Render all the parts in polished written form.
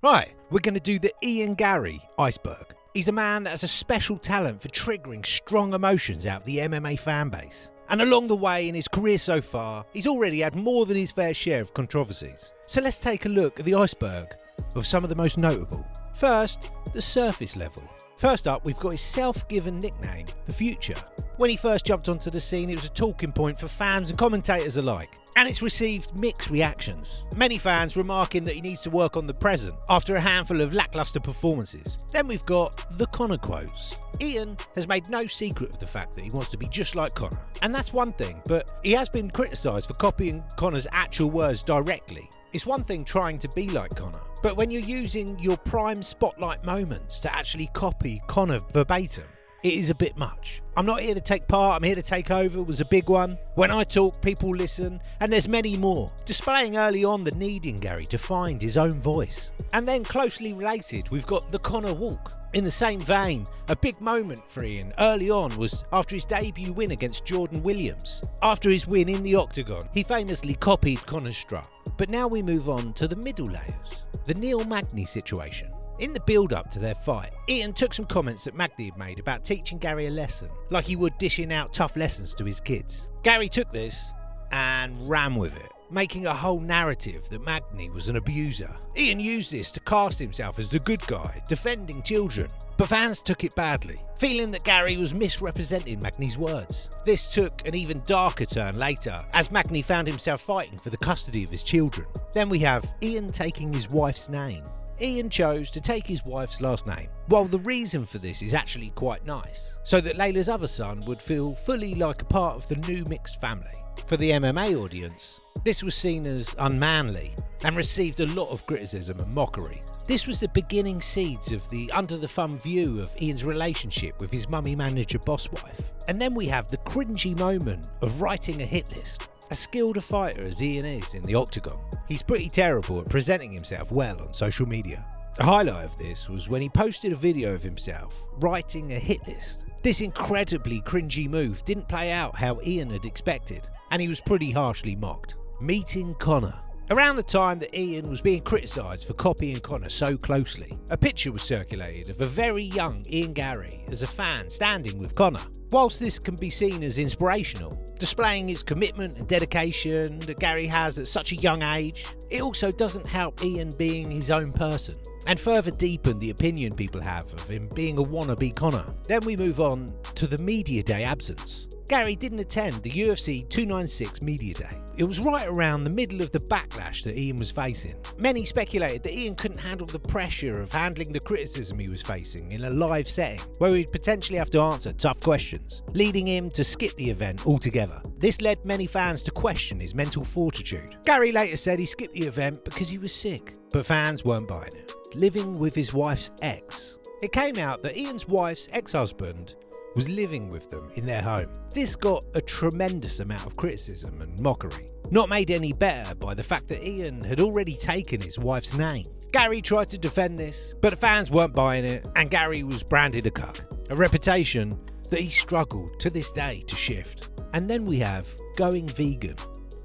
Right, we're going to do the Garry Iceberg. He's a man that has a special talent for triggering strong emotions out of the MMA fan base. And along the way in his career so far, he's already had more than his fair share of controversies. So let's take a look at the iceberg of some of the most notable. First, the surface level. First up, we've got his self-given nickname, The Future. When he first jumped onto the scene, it was a talking point for fans and commentators alike. And it's received mixed reactions. Many fans remarking that he needs to work on the present after a handful of lacklustre performances. Then we've got the Conor quotes. Ian has made no secret of the fact that he wants to be just like Conor. And that's one thing, but he has been criticised for copying Conor's actual words directly. It's one thing trying to be like Conor, but when you're using your prime spotlight moments to actually copy Conor verbatim, it is a bit much. I'm not here to take part, I'm here to take over was a big one. When I talk, people listen, and there's many more. Displaying early on the need in Garry to find his own voice. And then closely related, we've got the Conor walk. In the same vein, a big moment for Ian early on was after his debut win against Jordan Williams. After his win in the octagon, he famously copied Conor's strut. But now we move on to the middle layers, the Neil Magny situation. In the build-up to their fight, Ian took some comments that Magny had made about teaching Garry a lesson, like he would dishing out tough lessons to his kids. Garry took this and ran with it, making a whole narrative that Magny was an abuser. Ian used this to cast himself as the good guy, defending children. But fans took it badly, feeling that Garry was misrepresenting Magny's words. This took an even darker turn later, as Magny found himself fighting for the custody of his children. Then we have Ian taking his wife's name. Ian chose to take his wife's last name. While the reason for this is actually quite nice, so that Layla's other son would feel fully like a part of the new mixed family. For the MMA audience, this was seen as unmanly and received a lot of criticism and mockery. This was the beginning seeds of the under-the-thumb view of Ian's relationship with his mummy manager boss wife. And then we have the cringy moment of writing a hit list. As skilled a fighter as Ian is in the octagon, he's pretty terrible at presenting himself well on social media. A highlight of this was when he posted a video of himself writing a hit list. This incredibly cringy move didn't play out how Ian had expected, and he was pretty harshly mocked. Meeting Conor. Around the time that Ian was being criticised for copying Conor so closely, a picture was circulated of a very young Ian Garry as a fan standing with Conor. Whilst this can be seen as inspirational, displaying his commitment and dedication that Garry has at such a young age, it also doesn't help Ian being his own person, and further deepen the opinion people have of him being a wannabe Conor. Then we move on to the media day absence. Garry didn't attend the UFC 296 media day. It was right around the middle of the backlash that Ian was facing. Many speculated that Ian couldn't handle the pressure of handling the criticism he was facing in a live setting, where he'd potentially have to answer tough questions, leading him to skip the event altogether. This led many fans to question his mental fortitude. Garry later said he skipped the event because he was sick, but fans weren't buying it. Living with his wife's ex. It came out that Ian's wife's ex-husband was living with them in their home. This got a tremendous amount of criticism and mockery, not made any better by the fact that Ian had already taken his wife's name. Garry tried to defend this, but the fans weren't buying it, and Garry was branded a cuck, a reputation that he struggled to this day to shift. And then we have going vegan.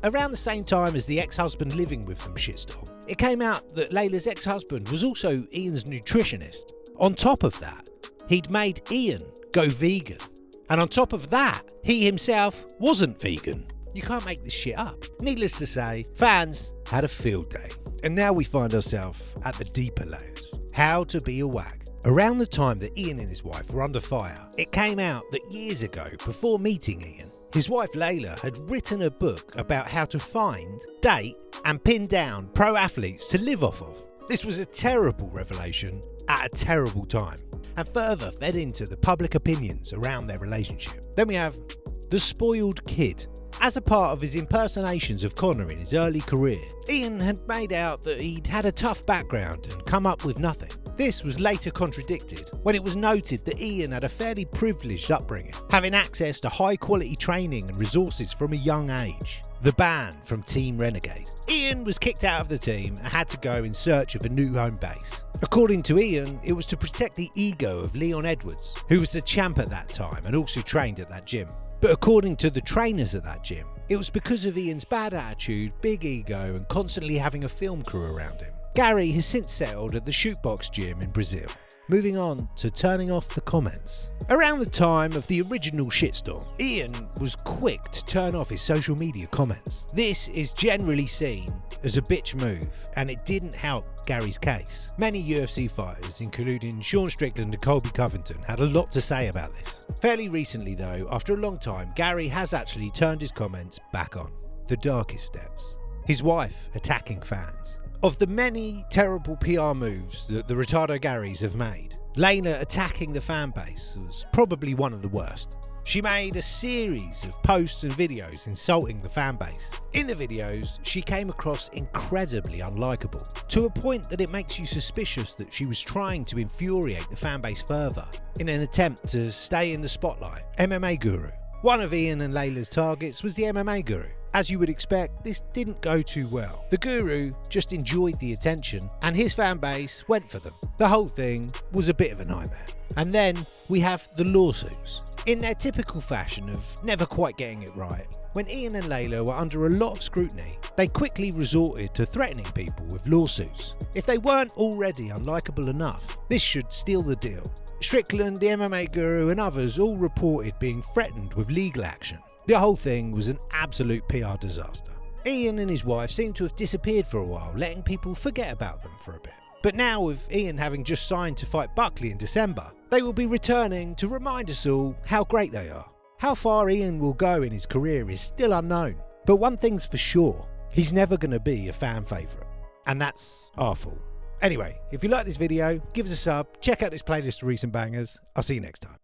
Around the same time as the ex-husband living with them shitstorm, it came out that Layla's ex-husband was also Ian's nutritionist. On top of that, he'd made Ian go vegan. And on top of that, he himself wasn't vegan. You can't make this shit up. Needless to say, fans had a field day. And now we find ourselves at the deeper layers. How to be a wag. Around the time that Ian and his wife were under fire, it came out that years ago, before meeting Ian, his wife Layla had written a book about how to find, date, and pin down pro athletes to live off of. This was a terrible revelation at a terrible time, and further fed into the public opinions around their relationship. Then we have the spoiled kid. As a part of his impersonations of Conor in his early career, Ian had made out that he'd had a tough background and come up with nothing. This was later contradicted when it was noted that Ian had a fairly privileged upbringing, having access to high quality training and resources from a young age. The ban from Team Renegade. Ian was kicked out of the team and had to go in search of a new home base. According to Ian, it was to protect the ego of Leon Edwards, who was the champ at that time and also trained at that gym. But according to the trainers at that gym, it was because of Ian's bad attitude, big ego, and constantly having a film crew around him. Garry has since settled at the Shootbox gym in Brazil. Moving on to turning off the comments. Around the time of the original shitstorm, Ian was quick to turn off his social media comments. This is generally seen as a bitch move, and it didn't help Garry's case. Many UFC fighters, including Sean Strickland and Colby Covington, had a lot to say about this. Fairly recently though, after a long time, Garry has actually turned his comments back on. The darkest steps. His wife attacking fans. Of the many terrible PR moves that the Retardo Garrys have made, Layla attacking the fan base was probably one of the worst. She made a series of posts and videos insulting the fan base. In the videos, she came across incredibly unlikable, to a point that it makes you suspicious that she was trying to infuriate the fan base further, in an attempt to stay in the spotlight. MMA Guru. One of Ian and Layla's targets was the MMA Guru. As you would expect, this didn't go too well. The Guru just enjoyed the attention and his fan base went for them. The whole thing was a bit of a nightmare. And then we have the lawsuits. In their typical fashion of never quite getting it right, when Ian and Layla were under a lot of scrutiny, they quickly resorted to threatening people with lawsuits. If they weren't already unlikable enough, this should seal the deal. Strickland, the MMA Guru and others all reported being threatened with legal action. The whole thing was an absolute PR disaster. Ian and his wife seemed to have disappeared for a while, letting people forget about them for a bit. But now, with Ian having just signed to fight Buckley in December, they will be returning to remind us all how great they are. How far Ian will go in his career is still unknown, but one thing's for sure, he's never going to be a fan favourite. And that's our fault. Anyway, if you like this video, give us a sub, check out this playlist of recent bangers. I'll see you next time.